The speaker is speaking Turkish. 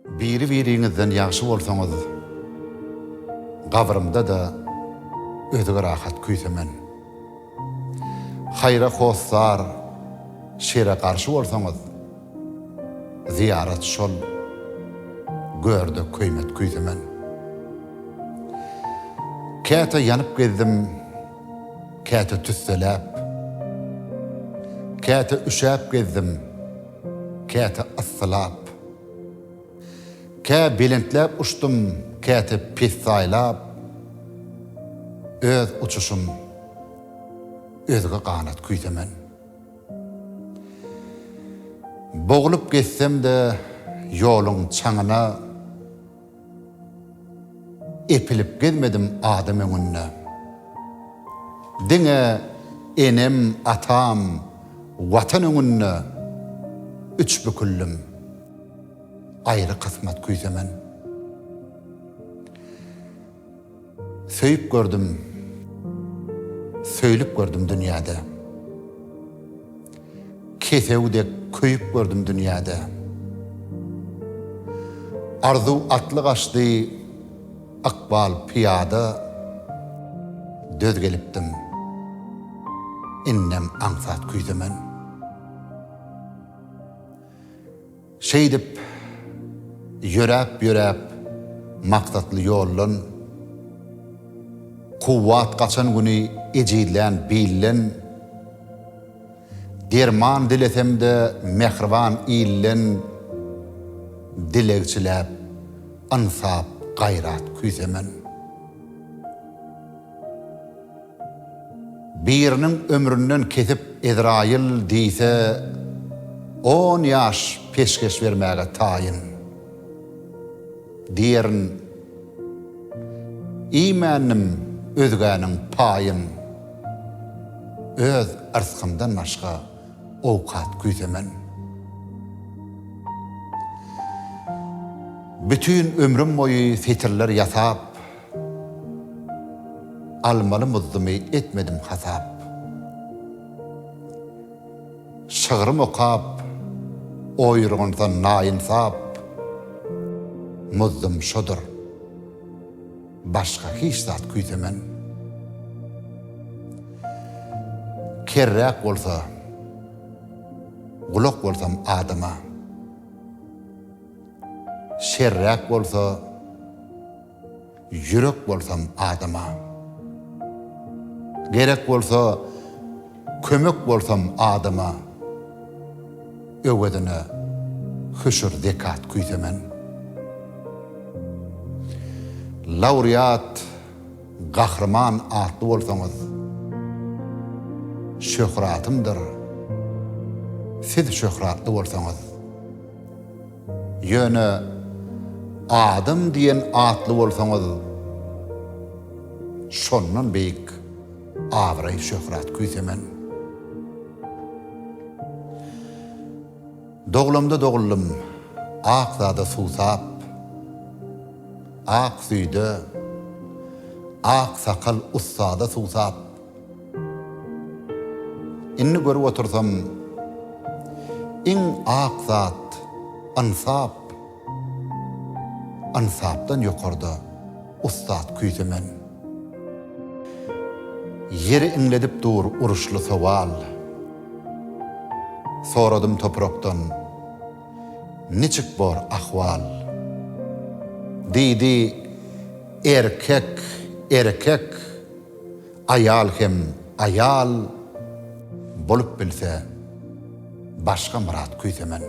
Biri-birinizden ýagşy bolsaňyz, gabrymda da özüge rahat küýsemen. Haýra hostar, şere garşy bolsaňyz, ziyaret şol, görde köýmet küýsemen. Käte ýanyp gezdim, käte tüsseläp, käte üşäp gezdim, käte ıssılap. Kä bilentlep uçdum, käte pis saýlap, öz uçuşum, özüge ganat küýsemen. Boğulup geçsem de yolun çaňyna, epilip gezmedim adam öňünde. Diňe enem, atam, watan öňünde, üç büküllüm, ayrı kısmat küýsemen. Söýüp gördüm, söýlüp gördüm dünýäde. Kesewdek köýüp gördüm dünýäde. Arzu atly gaçdy, akbal piyada, döz gelipdim, innem aňsat küýsemen. Şeýdip, ýöräp maksatly ýollan, kuwwat gaçan güni ejidlän billen, derman dilesem de mehriban illen, dilegçilep, ansap gayrat küýsemen. Birinin ömründen kesip Ezrail diýse, 10 ýaş peşkeş vermäge taýyn. Diýerin, imanim özgäniň paýyn, öz arzkymdan başga owkat küýsemen. Bütün ömrüm boyu fetirler yasap, almaly muzdumy etmedim hasap. Şygrym okap, oýurgunsa naýynsap, muzdum şodur, başka hiç zat küýsemen. Kerräk bolsa, gulak bolsam adama, şerräk bolsa, yürek bolsam adama, gerek bolsa, kömek bolsam adama, öwedine hüşür zekat küýsemen. Laureat, gahrman atly bolsaňyz, şöhratymdyr, siz şöhratly bolsaňyz. Ýöne adam diýen atly bolsaňyz, şondan beýik awray şöhrat küýsemen. Doglamda dogullum, akzada susap, ak süýde, ak sakal ussada susap. Inni görüp otursam, iň ak zat, ansap, ansapdan ýokarda ustad küýsemen. Yeri inledip dur uruşly sowal, soradım toprakdan, niçik bor ahwal? Diýdi, erkek, erkek, ayal hem ayal, bolup bilse, başka murat küýsemen.